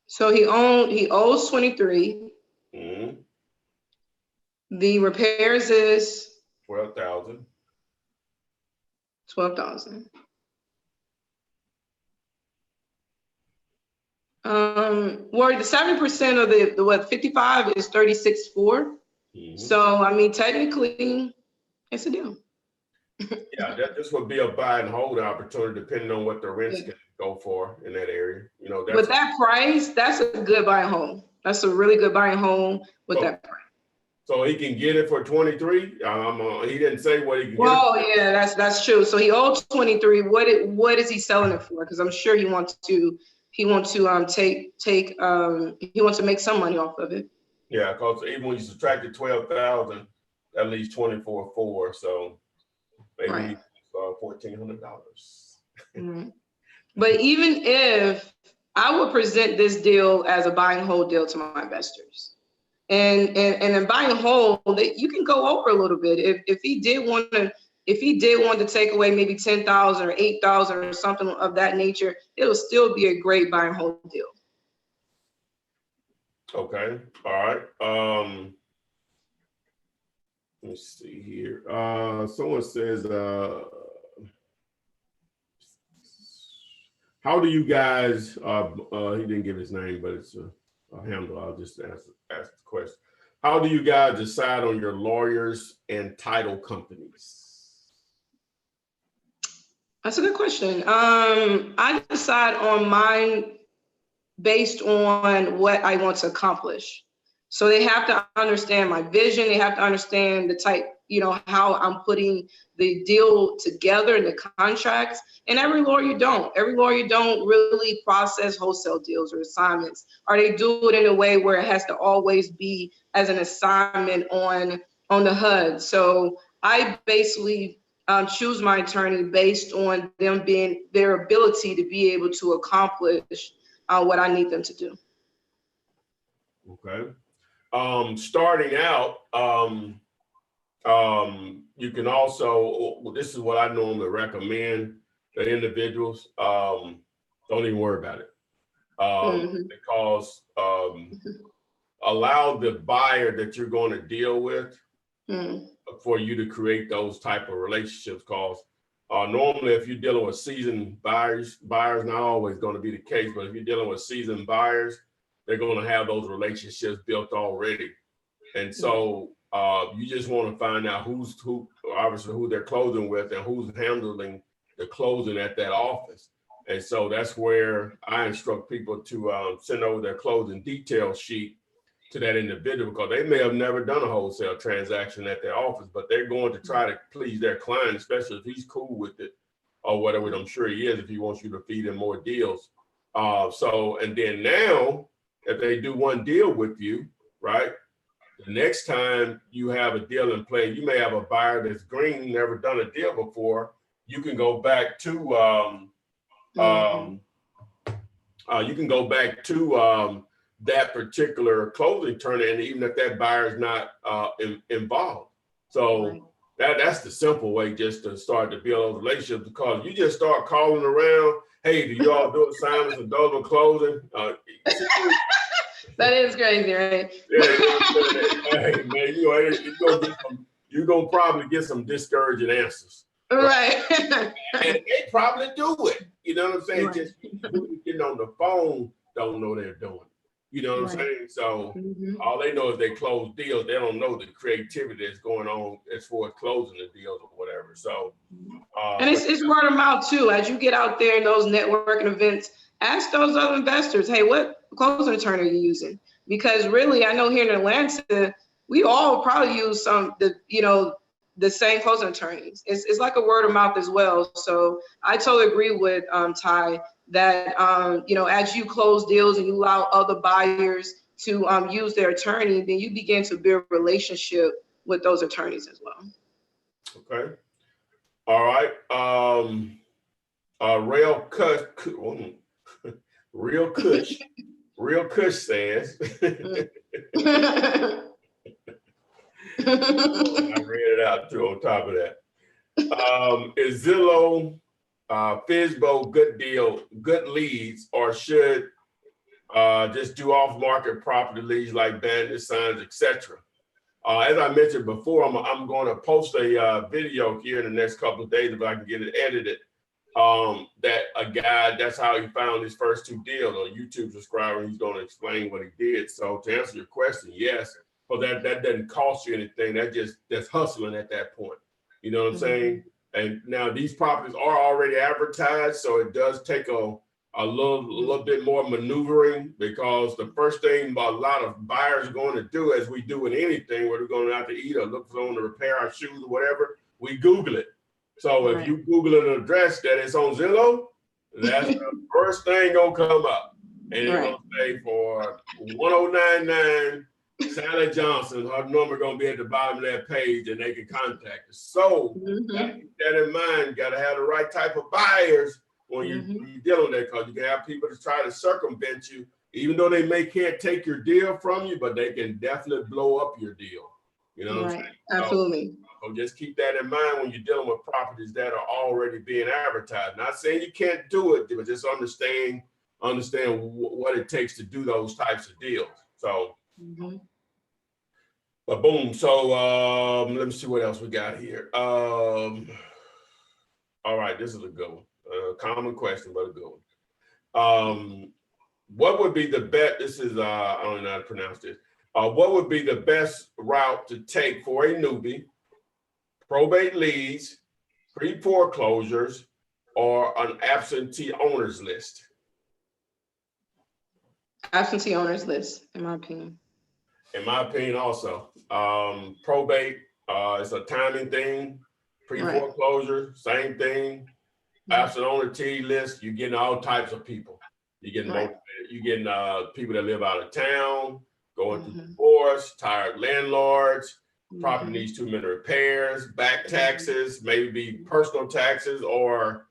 So he owes 23. The repairs is 12,000. 12,000. Well, the 7% of the what 55 is 36.4. So I mean, technically, it's a deal. Yeah, this would be a buy and hold opportunity depending on what the rents can go for in that area. You know, with that price, that's a good buy and hold. That's a really good buy and hold with that price. So he can get it for 23. He didn't say what he can get. Well, yeah, that's true. So he owes 23. What is he selling it for? Because I'm sure he wants to make some money off of it. Yeah, because even when you subtracted 12,000, that leaves 24.4. So maybe $1,400. But even if I would present this deal as a buy and hold deal to my investors, and in buy and hold, you can go over a little bit. If he did want to take away maybe 10,000 or 8,000 or something of that nature, it'll still be a great buy and hold deal. Okay. All right. Let me see here. Someone says, How do you guys, he didn't give his name, but it's a handle. I'll just ask the question. How do you guys decide on your lawyers and title companies? That's a good question. I decide on mine based on what I want to accomplish. So they have to understand my vision. They have to understand the type, how I'm putting the deal together and the contracts. And every lawyer don't. Every lawyer don't really process wholesale deals or assignments, or they do it in a way where it has to always be as an assignment on the HUD. So I basically choose my attorney based on them being their ability to be able to accomplish what I need them to do. Okay. Starting out, you can also, this is what I normally recommend the individuals, don't even worry about it. Because allow the buyer that you're going to deal with for you to create those type of relationships. Because normally if you're dealing with seasoned buyers not always going to be the case, but if you're dealing with seasoned buyers, they're going to have those relationships built already. And so you just want to find out obviously who they're closing with and who's handling the closing at that office. And so that's where I instruct people to send over their closing detail sheet to that individual, because they may have never done a wholesale transaction at their office, but they're going to try to please their client, especially if he's cool with it or whatever. I'm sure he is if he wants you to feed him more deals. And then now, if they do one deal with you, right? The next time you have a deal in play, you may have a buyer that's green, never done a deal before. You can go back to that particular closing attorney, and even if that buyer is not involved. So that's the simple way just to start to build those relationships, because you just start calling around. Hey, do you all do assignments and double closing? That is crazy, right? Yeah, hey man, you're gonna probably get some discouraging answers. Right. And they probably do it. You know what I'm saying? Right. Just who getting on the phone don't know they're doing it. You know what I'm saying? So all they know is they close deals. They don't know the creativity that's going on as far as closing the deals or whatever. So and it's word of mouth too. As you get out there in those networking events, ask those other investors, hey, what closing attorney are you using? Because really, I know here in Atlanta, we all probably use the same closing attorneys. It's like a word of mouth as well. So I totally agree with Ty that as you close deals and you allow other buyers to use their attorney, then you begin to build a relationship with those attorneys as well. Okay. All right. Real Kush says. I read it out too on top of that. Is Zillow, Fizbo good leads, or should just do off-market property leads like bandit signs, etc.? As I mentioned before, I'm going to post a video here in the next couple of days if I can get it edited. That a guy, that's how he found his first two deals. On YouTube subscriber, he's going to explain what he did. So to answer your question, yes, but that doesn't cost you anything. That's hustling at that point. You know what I'm saying? And now these properties are already advertised, so it does take a little bit more maneuvering, because the first thing a lot of buyers are going to do, as we do in anything, where we're going out to eat or look for someone to repair our shoes or whatever, we Google it. So if you Google an address that is on Zillow, that's the first thing gonna come up. And it's gonna say for 1099 Sally Johnson, her number gonna be at the bottom of that page and they can contact us. So keep that in mind, gotta have the right type of buyers when you're dealing with that, because you can have people to try to circumvent you, even though they can't take your deal from you, but they can definitely blow up your deal. You know what I'm saying? Absolutely. So just keep that in mind when you're dealing with properties that are already being advertised. Not saying you can't do it, but just understand what it takes to do those types of deals. So, but boom. So let me see what else we got here. All right, this is a good one. Common question, but a good one. What would be the best? This is I don't know how to pronounce this. What would be the best route to take for a newbie? Probate leads, pre-foreclosures, or an absentee owners list? Absentee owners list, in my opinion. In my opinion, also. Probate is a timing thing. Pre-foreclosure, same thing. Absent owner T list, you're getting all types of people. You're getting motivated. You're getting people that live out of town, going through divorce, tired landlords, property needs too many repairs, back taxes, maybe personal taxes or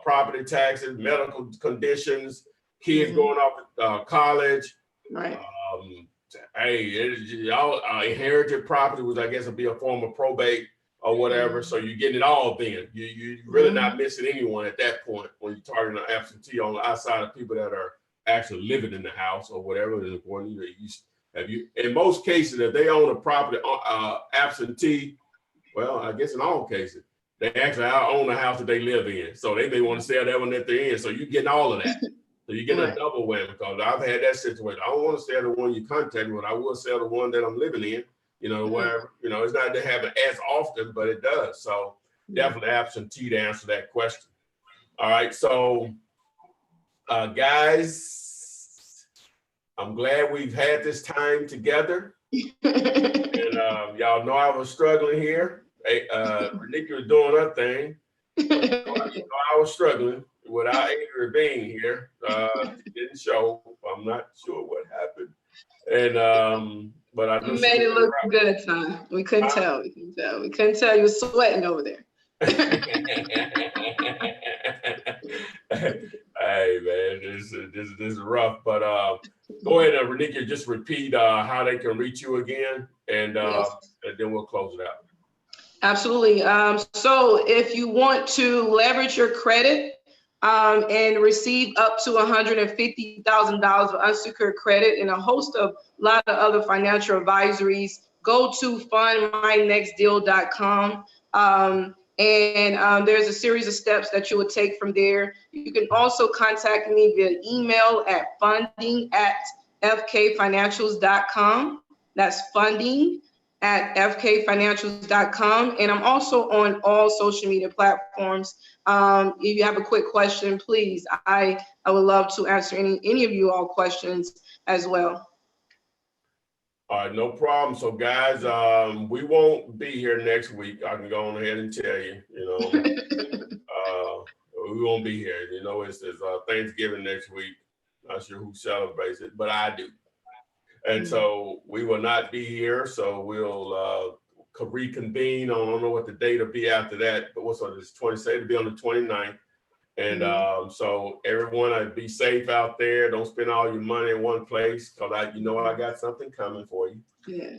property taxes, medical conditions, kids going off to college. Right. Y'all inherited property, which I guess would be a form of probate or whatever. So you're getting it all then. You're really not missing anyone at that point when you're targeting an absentee on the outside of people that are actually living in the house or whatever. In most cases, if they own a property absentee, well, I guess in all cases, they actually own the house that they live in. So they may want to sell that one at the end. So you're getting all of that. So you get a double whammy, because I've had that situation. I don't want to sell the one you contact me, but I will sell the one that I'm living in. Wherever, it's not to happen as often, but it does. So definitely absentee to answer that question. All right. So guys, I'm glad we've had this time together. And y'all know I was struggling here. Renika was doing her thing. I was struggling without Adrian being here. She didn't show. I'm not sure what happened. And but I know you made it look good, son. We couldn't tell. We couldn't tell you were sweating over there. Hey man, this is rough. But go ahead, Renika, just repeat how they can reach you again, and then we'll close it out. Absolutely. So if you want to leverage your credit and receive up to $150,000 of unsecured credit and a host of lot of other financial advisories, go to fundmynextdeal.com. And there's a series of steps that you will take from there. You can also contact me via email at funding@fkfinancials.com. That's funding@fkfinancials.com. And I'm also on all social media platforms. If you have a quick question, please, I would love to answer any of you all questions as well. All right, no problem. So guys, we won't be here next week. I can go on ahead and tell you, we won't be here. It's Thanksgiving next week. Not sure who celebrates it, but I do. And so we will not be here. So we'll reconvene on, I don't know what the date will be after that, but what's on this 27th, it'll be on the 29th. And so everyone, be safe out there. Don't spend all your money in one place, because I got something coming for you. Yeah.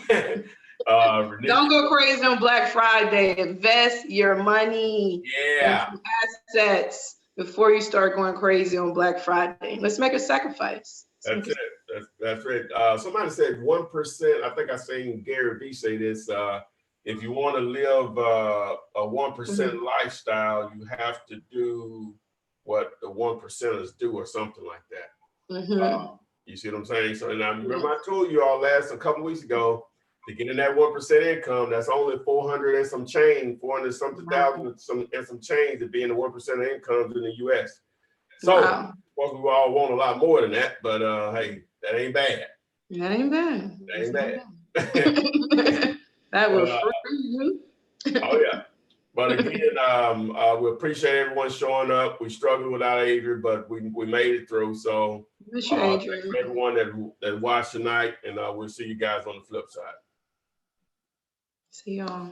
And don't go crazy on Black Friday. Invest your money in assets before you start going crazy on Black Friday. Let's make a sacrifice. That's it. That's right. Somebody said 1%. I think I seen Gary Vee say this. If you want to live a 1% lifestyle, you have to do what the 1%ers do, or something like that. You see what I'm saying? So, and I remember I told you all a couple of weeks ago, to get in that 1% income, that's only 400 and some change, 400 something thousand and some change to be in the 1% of incomes in the U.S. So, of course, we all want a lot more than that, but hey, that ain't bad. That ain't bad. That ain't bad. That will free you. Oh yeah. But again, we appreciate everyone showing up. We struggled without Adrian, but we made it through. So thank you everyone that watched tonight, and we'll see you guys on the flip side. See y'all.